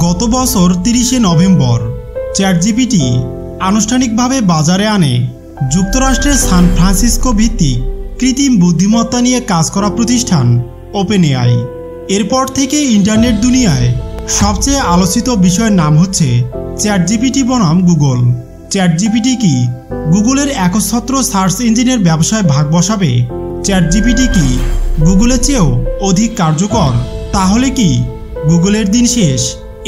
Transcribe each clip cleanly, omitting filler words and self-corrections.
গত বছর 30শে November ChatGPT আনুষ্ঠানিকভাবে বাজারে আনে যুক্তরাষ্ট্রের সান ফ্রান্সিসকো ভিত্তিক কৃত্রিম বুদ্ধিমত্তা নিয়ে কাজ করা প্রতিষ্ঠান ওপেনএআই। এরপর থেকে ইন্টারনেট দুনিয়ায় সবচেয়ে আলোচিত বিষয়ের নাম হচ্ছে চ্যাটজিপিটি বনাম গুগল। চ্যাটজিপিটি কি গুগলের একচ্ছত্র সার্চ ইঞ্জিনের ব্যবসায় ভাগ বসাবে? চ্যাটজিপিটি কি গুগলের চেয়েও অধিক কার্যকর? তাহলে কি গুগলের দিন শেষ?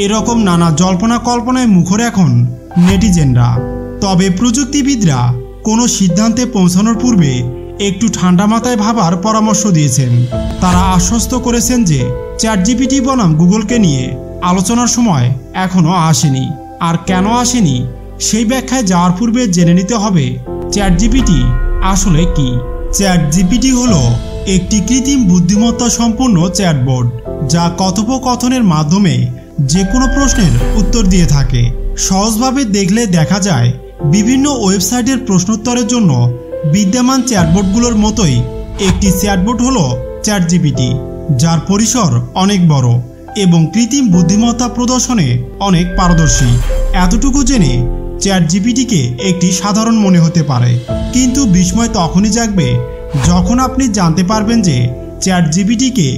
এরকম নানা জল্পনা কল্পনায় মুখর এখন নেটিজেনরা। তবে প্রযুক্তিবিদরা কোনো সিদ্ধান্তে পৌঁছানোর পূর্বে একটু ঠান্ডা মাথায় ভাবার পরামর্শ দিয়েছেন। তারা আশ্বস্ত করেছেন যে চ্যাটজিপিটি বনাম গুগলকে নিয়ে আলোচনার সময় এখনও আসেনি। আর কেন আসেনি সেই ব্যাখ্যায় যাওয়ার পূর্বে জেনে নিতে হবে চ্যাটজিপিটি আসলে কি। চ্যাটজিপিটি হলো একটি কৃত্রিম বুদ্ধিমত্তা সম্পন্ন চ্যাটবট যা কথোপকথনের মাধ্যমে যে কোনো প্রশ্নের উত্তর দিয়ে থাকে। সহজভাবে দেখলে দেখা যায় বিভিন্ন ওয়েবসাইটের প্রশ্নোত্তরের জন্য বিদ্যমান চ্যাটবটগুলোর মতোই একটি চ্যাটবট হলো চ্যাটজিপিটি, যার পরিসর অনেক বড় এবং কৃত্রিম বুদ্ধিমত্তা প্রদর্শনে অনেক পারদর্শী। এতটুকু জেনে চ্যাটজিপিটিকে একটি সাধারণ মনে হতে পারে, কিন্তু বিস্ময় তখনই জাগবে যখন আপনি জানতে পারবেন যে চ্যাটজিপিটিকে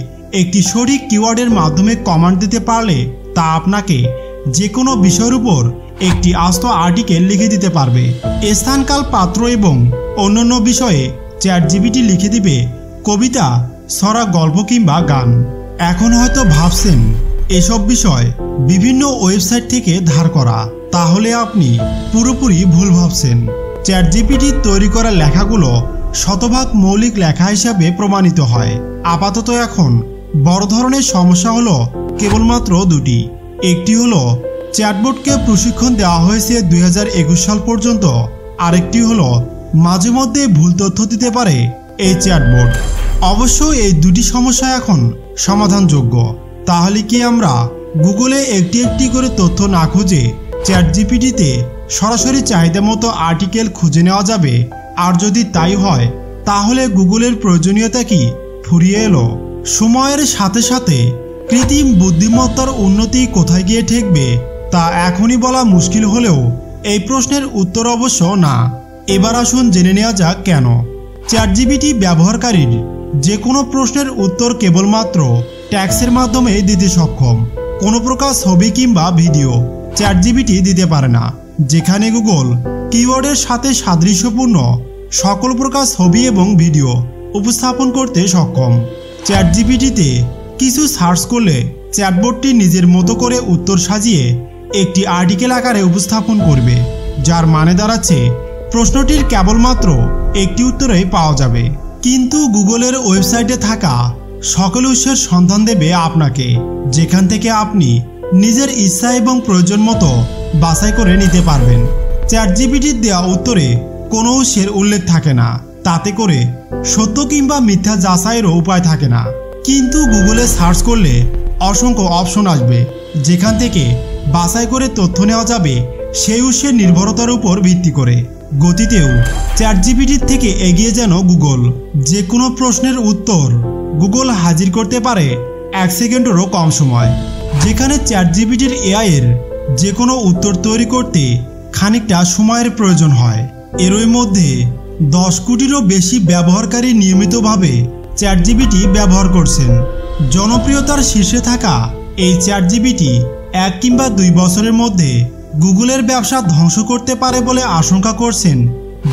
একটি সঠিক কিওয়ার্ডের মাধ্যমে কমান্ড দিতে পারলে তা আপনাকে যে কোনো বিষয়ের উপর একটি আস্ত আর্টিকেল লিখে দিতে পারবে। স্থানকাল পাত্র এবং অন্যান্য বিষয়ে চ্যাটজিপিটি লিখে দিবে কবিতা, ছড়া, গল্প কিংবা গান। এখন হয়তো ভাবছেন এসব বিষয় বিভিন্ন ওয়েবসাইট থেকে ধার করা। তাহলে আপনি পুরোপুরি ভুল ভাবছেন। চ্যাটজিপিটির তৈরি করা লেখাগুলো শতভাগ মৌলিক লেখা হিসাবে প্রমাণিত হয়। আপাতত এখন বড় ধরনের সমস্যা হলো কেবলমাত্র দুটি। একটি হলো চ্যাটবটকে প্রশিক্ষণ দেওয়া হয়েছে 2021 সাল পর্যন্ত। আরেকটি হলো মাঝে মধ্যে ভুল তথ্য দিতে পারে এই চ্যাটবট। অবশ্য এই দুটি সমস্যা এখন সমাধানযোগ্য। তাহলে কি আমরা গুগলে একটি একটি করে তথ্য না খুঁজে চ্যাটজিপিটিতে সরাসরি চাহিদা মতো আর্টিকেল খুঁজে নেওয়া যাবে? আর যদি তাই হয় তাহলে গুগলের প্রয়োজনীয়তা কি ফুরিয়ে এলো? সময়ের সাথে সাথে কৃত্রিম বুদ্ধিমত্তার উন্নতি কোথায় গিয়ে ঠেকবে তা এখনই বলা মুশকিল হলেও এই প্রশ্নের উত্তর অবশ্য না। এবার আসুন জেনে নেওয়া যাক কেন। চ্যাটজিপিটি ব্যবহারকারীর যে কোনো প্রশ্নের উত্তর কেবলমাত্র ট্যাক্সের মাধ্যমে দিতে সক্ষম। কোনো প্রকার ছবি কিংবা ভিডিও চ্যাটজিপিটি দিতে পারে না, যেখানে গুগল কিওয়ার্ডের সাথে সাদৃশ্যপূর্ণ সকল প্রকার ছবি এবং ভিডিও উপস্থাপন করতে সক্ষম। চ্যাটজিপিটিতে কিছু সার্চ করলে চ্যাটবটটি নিজের মতো করে উত্তর সাজিয়ে একটি আর্টিকেল আকারে উপস্থাপন করবে, যার মানে দাঁড়াচ্ছে প্রশ্নটির কেবলমাত্র একটি উত্তরেই পাওয়া যাবে। কিন্তু গুগলের ওয়েবসাইটে থাকা সকল উৎসের সন্ধান দেবে আপনাকে, যেখান থেকে আপনি নিজের ইচ্ছা এবং প্রয়োজন মতো বাছাই করে নিতে পারবেন। চ্যাটজিপিটির দেওয়া উত্তরে কোনো উৎসের উল্লেখ থাকে না, তাতে করে সত্য কিংবা মিথ্যা যাচাইয়েরও উপায় থাকে না। কিন্তু গুগলে সার্চ করলে অসংখ্য অপশন আসবে, যেখান থেকে বাছাই করে তথ্য নেওয়া যাবে সেই উৎসের নির্ভরতার উপর ভিত্তি করে। গতিতেও চ্যাটজিপিটির থেকে এগিয়ে যেন গুগল। যে কোনো প্রশ্নের উত্তর গুগল হাজির করতে পারে 1 সেকেন্ডেরও কম সময়, যেখানে চ্যাটজিপিটির এআইয়ের যে কোনো উত্তর তৈরি করতে খানিকটা সময়ের প্রয়োজন হয়। এরই মধ্যে 10 কোটিরও বেশি ব্যবহারকারী নিয়মিতভাবে চ্যাটজিপিটি ব্যবহার করছেন। জনপ্রিয়তার শীর্ষে থাকা এই চ্যাটজিপিটি 1 কিংবা 2 বছরের মধ্যে গুগলের ব্যবসা ধ্বংস করতে পারে বলে আশঙ্কা করছেন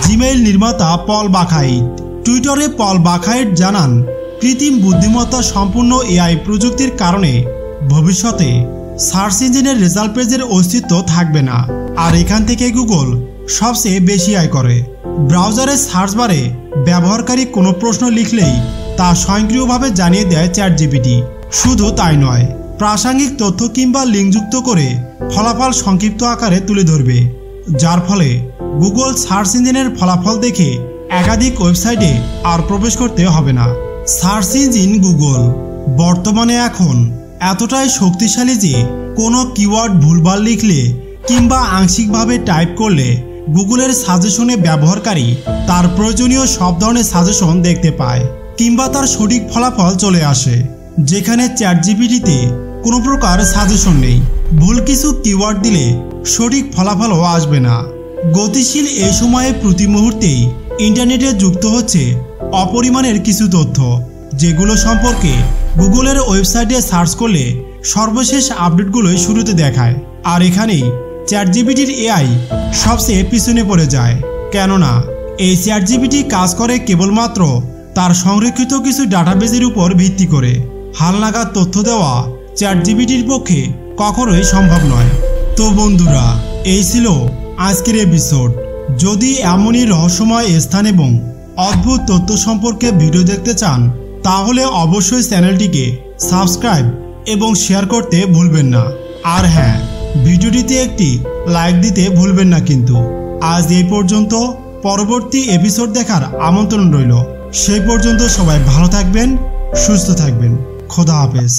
জিমেইল নির্মাতা পল বাখাইট। টুইটারে পল বাখাইট জানান, কৃত্রিম বুদ্ধিমত্তা সম্পূর্ণ এআই প্রযুক্তির কারণে ভবিষ্যতে সার্চ ইঞ্জিনের রেজাল্ট পেজের অস্তিত্ব থাকবে না, আর এখান থেকে গুগল সবচেয়ে বেশি আয় করে। ব্রাউজারের সার্চ বারে ব্যবহারকারী কোনো প্রশ্ন লিখলেই তা স্বয়ংক্রিয়ভাবে জানিয়ে দেয় চ্যাটজিপিটি। শুধু তাই নয়, প্রাসঙ্গিক তথ্য কিংবা লিঙ্ক যুক্ত করে ফলাফল সংক্ষিপ্ত আকারে তুলে ধরবে, যার ফলে গুগল সার্চ ইঞ্জিনের ফলাফল দেখে একাধিক ওয়েবসাইটে আর প্রবেশ করতে হবে না। সার্চ ইঞ্জিন গুগল বর্তমানে এখন এতটাই শক্তিশালী যে কোনো কিওয়ার্ড ভুলভাল লিখলে কিংবা আংশিকভাবে টাইপ করলে গুগলের সাজেশনে ব্যবহারকারী তার প্রয়োজনীয় সব ধরনের সাজেশন দেখতে পায় কিংবা তার সঠিক ফলাফল চলে আসে। যেখানে চ্যাটজিপিটিতে কোনো প্রকার সাজেশন নেই। ভুল কিছু কিওয়ার্ড দিলে সঠিক ফলাফলও আসবে না। গতিশীল এই সময়ে প্রতি মুহূর্তেই ইন্টারনেটে যুক্ত হচ্ছে অপরিমাণের কিছু তথ্য, যেগুলো সম্পর্কে গুগলের ওয়েবসাইটে সার্চ করলে সর্বশেষ আপডেটগুলোই শুরুতে দেখায়। আর এখানেই চ্যাটজিপিটির এআই সবচেয়ে পিছনে পড়ে যায়, কেননা এই চ্যাটজিপিটি কাজ করে কেবলমাত্র তার সংরক্ষিত কিছু ডাটাবেজের উপর ভিত্তি করে। হালনাগাদ তথ্য দেওয়া চ্যাটজিপিটির পক্ষে কখনোই সম্ভব নয়। তো বন্ধুরা, এই ছিল আজকের এপিসোড। যদি এমনই রহস্যময় স্থান এবং অদ্ভুত তথ্য সম্পর্কে ভিডিও দেখতে চান, তাহলে অবশ্যই চ্যানেলটিকে সাবস্ক্রাইব এবং শেয়ার করতে ভুলবেন না। আর হ্যাঁ, ভিডিওটিতে একটি লাইক দিতে ভুলবেন না কিন্তু। আজ এই পর্যন্ত, পরবর্তী এপিসোড দেখার আমন্ত্রণ রইল। সেই পর্যন্ত সবাই ভালো থাকবেন, সুস্থ থাকবেন। খোদা হাফেজ।